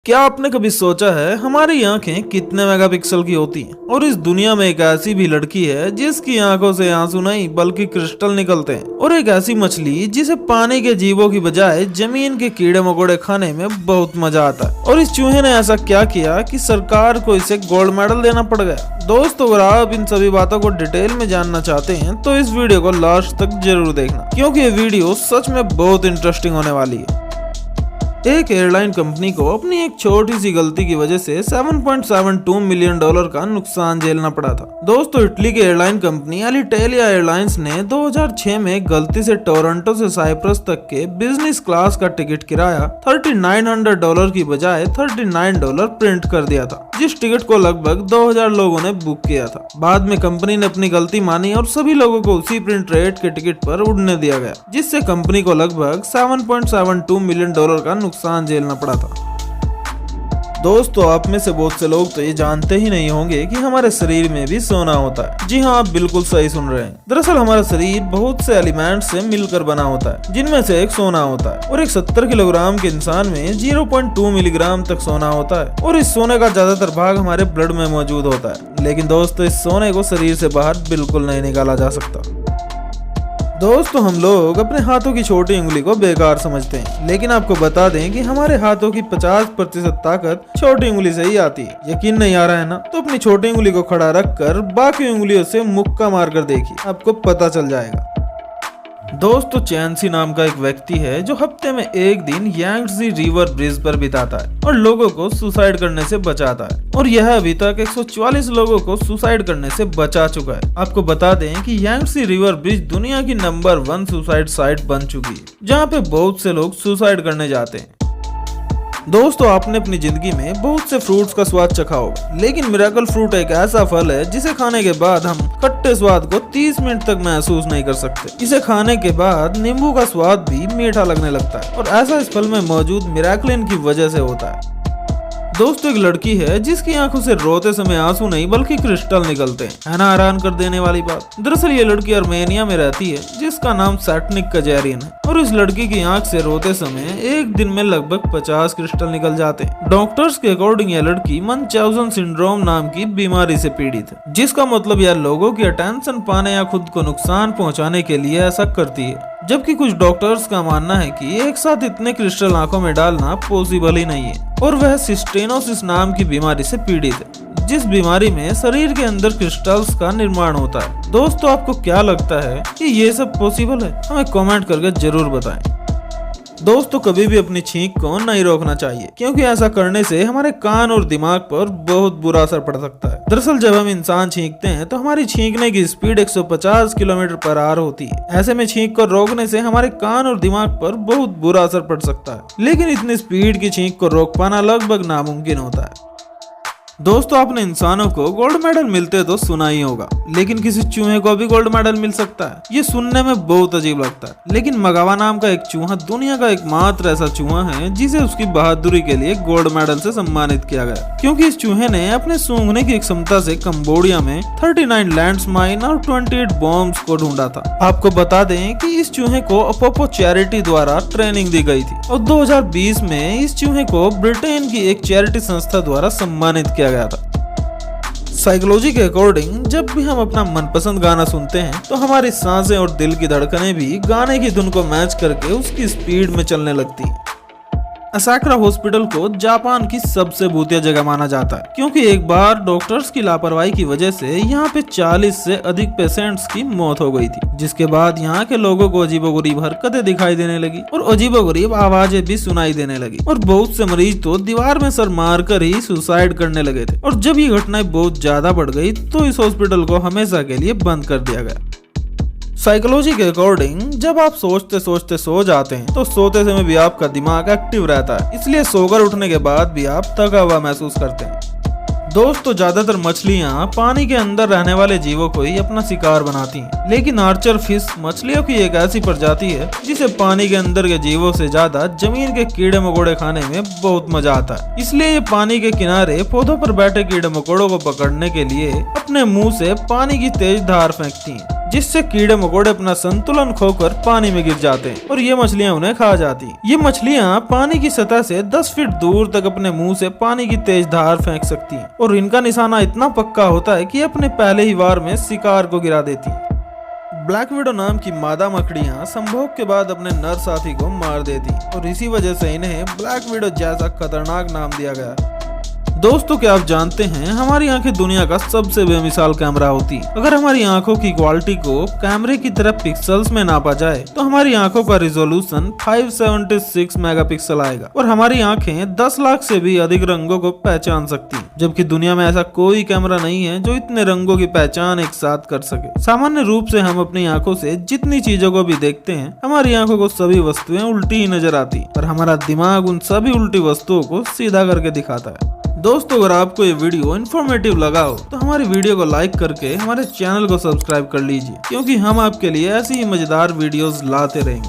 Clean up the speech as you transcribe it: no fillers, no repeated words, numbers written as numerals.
क्या आपने कभी सोचा है हमारी आंखें कितने मेगापिक्सल की होती हैं? और इस दुनिया में एक ऐसी भी लड़की है जिसकी आंखों से आंसू नहीं बल्कि क्रिस्टल निकलते हैं। और एक ऐसी मछली जिसे पानी के जीवों की बजाय जमीन के कीड़े मकोड़े खाने में बहुत मजा आता है। और इस चूहे ने ऐसा क्या किया कि सरकार को इसे गोल्ड मेडल देना पड़ गया। दोस्तों, अगर आप इन सभी बातों को डिटेल में जानना चाहते हैं तो इस वीडियो को लास्ट तक जरूर देखना, क्योंकि ये वीडियो सच में बहुत इंटरेस्टिंग होने वाली है। एक एयरलाइन कंपनी को अपनी एक छोटी सी गलती की वजह से $7.72 मिलियन का नुकसान झेलना पड़ा था। दोस्तों, इटली की एयरलाइन कंपनी अलिटेलिया एयरलाइंस ने 2006 में गलती से टोरंटो से साइप्रस तक के बिजनेस क्लास का टिकट किराया $3,900 की बजाय $39 प्रिंट कर दिया था, जिस टिकट को लगभग 2000 लोगों ने बुक किया था। बाद में कंपनी ने अपनी गलती मानी और सभी लोगों को उसी प्रिंट रेट के टिकट पर उड़ने दिया गया, जिससे कंपनी को लगभग $7.72 मिलियन का नुकसान झेलना पड़ा था। दोस्तों, आप में से बहुत से लोग तो ये जानते ही नहीं होंगे कि हमारे शरीर में भी सोना होता है। जी हाँ, आप बिल्कुल सही सुन रहे हैं। दरअसल हमारा शरीर बहुत से एलिमेंट से मिलकर बना होता है, जिनमें से एक सोना होता है। और एक 70 किलोग्राम के इंसान में 0.2 मिलीग्राम तक सोना होता है। और इस सोने का ज्यादातर भाग हमारे ब्लड में मौजूद होता है। लेकिन दोस्तों, इस सोने को शरीर से बाहर बिल्कुल नहीं निकाला जा सकता। दोस्तों, हम लोग अपने हाथों की छोटी उंगली को बेकार समझते हैं, लेकिन आपको बता दें कि हमारे हाथों की 50% ताकत छोटी उंगली से ही आती है। यकीन नहीं आ रहा है ना? तो अपनी छोटी उंगली को खड़ा रखकर बाकी उंगलियों से मुक्का मारकर देखिए, आपको पता चल जाएगा। दोस्तों, चैंसी नाम का एक व्यक्ति है जो हफ्ते में एक दिन यांगत्से रिवर ब्रिज पर बिताता है और लोगों को सुसाइड करने से बचाता है। और यह अभी तक 144 लोगों को सुसाइड करने से बचा चुका है। आपको बता दें कि यांगत्से रिवर ब्रिज दुनिया की नंबर 1 सुसाइड साइट बन चुकी है, जहाँ पे बहुत से लोग सुसाइड करने जाते हैं। दोस्तों, आपने अपनी जिंदगी में बहुत से फ्रूट्स का स्वाद चखा होगा, लेकिन मिरेकल फ्रूट एक ऐसा फल है जिसे खाने के बाद हम खट्टे स्वाद को 30 मिनट तक महसूस नहीं कर सकते। इसे खाने के बाद नींबू का स्वाद भी मीठा लगने लगता है, और ऐसा इस फल में मौजूद मिरेक्लिन की वजह से होता है। दोस्तों, एक लड़की है जिसकी आंखों से रोते समय आंसू नहीं बल्कि क्रिस्टल निकलते हैं। है ना हैरान कर देने वाली बात? दरअसल ये लड़की आर्मेनिया में रहती है, जिसका नाम सैटनिक कजेरियन है। और इस लड़की की आंख से रोते समय एक दिन में लगभग 50 क्रिस्टल निकल जाते हैं। डॉक्टर्स के अकॉर्डिंग यह लड़की मंचाउजन सिंड्रोम नाम की बीमारी से पीड़ित है, जिसका मतलब यह लोगों की अटेंशन पाने या खुद को नुकसान पहुँचाने के लिए ऐसा करती है। जबकि कुछ डॉक्टर्स का मानना है कि एक साथ इतने क्रिस्टल आंखों में डालना पॉसिबल ही नहीं है। और वह सिस्टेनोसिस नाम की बीमारी से पीड़ित है, जिस बीमारी में शरीर के अंदर क्रिस्टल्स का निर्माण होता है। दोस्तों, आपको क्या लगता है कि ये सब पॉसिबल है? हमें कमेंट करके जरूर बताएं। दोस्तों, कभी भी अपनी छींक को नहीं रोकना चाहिए, क्योंकि ऐसा करने से हमारे कान और दिमाग पर बहुत बुरा असर पड़ सकता है। दरअसल जब हम इंसान छींकते हैं तो हमारी छींकने की स्पीड 150 किलोमीटर/आवर होती है। ऐसे में छींक को रोकने से हमारे कान और दिमाग पर बहुत बुरा असर पड़ सकता है, लेकिन इतनी स्पीड की छींक को रोक पाना लगभग नामुमकिन होता है। दोस्तों, आपने इंसानों को गोल्ड मेडल मिलते तो सुना ही होगा, लेकिन किसी चूहे को भी गोल्ड मेडल मिल सकता है। ये सुनने में बहुत अजीब लगता है, लेकिन मगावा नाम का एक चूहा दुनिया का एकमात्र ऐसा चूहा है जिसे उसकी बहादुरी के लिए गोल्ड मेडल से सम्मानित किया गया, क्योंकि इस चूहे ने अपने सूंघने की क्षमता से कंबोडिया में 39 लैंडमाइन और 28 बॉम्ब्स को ढूंढा था। आपको बता दें कि इस चूहे को अपोपो चैरिटी द्वारा ट्रेनिंग दी गई थी, और 2020 में इस चूहे को ब्रिटेन की एक चैरिटी संस्था द्वारा सम्मानित किया गया था। साइकोलॉजी के अकॉर्डिंग जब भी हम अपना मनपसंद गाना सुनते हैं तो हमारी सांसें और दिल की धड़कनें भी गाने की धुन को मैच करके उसकी स्पीड में चलने लगती हैं। असाकुरा हॉस्पिटल को जापान की सबसे भूतिया जगह माना जाता है, क्योंकि एक बार डॉक्टर्स की लापरवाही की वजह से यहाँ पे 40 से अधिक पेशेंट्स की मौत हो गई थी, जिसके बाद यहाँ के लोगों को अजीबोगरीब हरकतें दिखाई देने लगी और अजीबोगरीब आवाजें भी सुनाई देने लगी, और बहुत से मरीज तो दीवार में सर मारकर ही सुसाइड करने लगे थे। और जब ये घटनाएं बहुत ज्यादा बढ़ गई तो इस हॉस्पिटल को हमेशा के लिए बंद कर दिया गया। साइकोलॉजी के अकॉर्डिंग जब आप सोचते सोचते सो जाते हैं तो सोते समय भी आपका दिमाग एक्टिव रहता है, इसलिए सोकर उठने के बाद भी आप थका हुआ महसूस करते हैं। दोस्तों, ज्यादातर मछलियां पानी के अंदर रहने वाले जीवों को ही अपना शिकार बनाती हैं, लेकिन आर्चर फिश मछलियों की एक ऐसी प्रजाति है जिसे पानी के अंदर के जीवों से ज्यादा जमीन के कीड़े मकोड़े खाने में बहुत मजा आता है। इसलिए ये पानी के किनारे पौधों पर बैठे कीड़े मकोड़ों को पकड़ने के लिए अपने मुंह से पानी की तेज धार फेंकती हैं, जिससे कीड़े मकोड़े अपना संतुलन खोकर पानी में गिर जाते हैं और ये मछलियाँ उन्हें खा जाती। ये मछलियाँ पानी की सतह से 10 फीट दूर तक अपने मुंह से पानी की तेज धार फेंक सकती हैं और इनका निशाना इतना पक्का होता है कि अपने पहले ही वार में शिकार को गिरा देती हैं। ब्लैक विडो नाम की मादा मकड़ियाँ संभोग के बाद अपने नर साथी को मार देती और इसी वजह से इन्हें ब्लैक विडो जैसा खतरनाक नाम दिया गया। दोस्तों, क्या आप जानते हैं हमारी आंखें दुनिया का सबसे बेमिसाल कैमरा होती है। अगर हमारी आंखों की क्वालिटी को कैमरे की तरह पिक्सल्स में नापा जाए तो हमारी आंखों का रिजोल्यूशन 576 मेगापिक्सल आएगा और हमारी आंखें 10 लाख से भी अधिक रंगों को पहचान सकती हैं, जबकि दुनिया में ऐसा कोई कैमरा नहीं है जो इतने रंगों की पहचान एक साथ कर सके। सामान्य रूप से हम अपनी आंखों से जितनी चीजों को भी देखते हैं, हमारी आंखों को सभी वस्तुएं उल्टी ही नजर आती और हमारा दिमाग उन सभी उल्टी वस्तुओं को सीधा करके दिखाता है। दोस्तों, अगर आपको ये वीडियो इन्फॉर्मेटिव लगा हो तो हमारी वीडियो को लाइक करके हमारे चैनल को सब्सक्राइब कर लीजिए, क्योंकि हम आपके लिए ऐसी ही मजेदार वीडियोस लाते रहेंगे।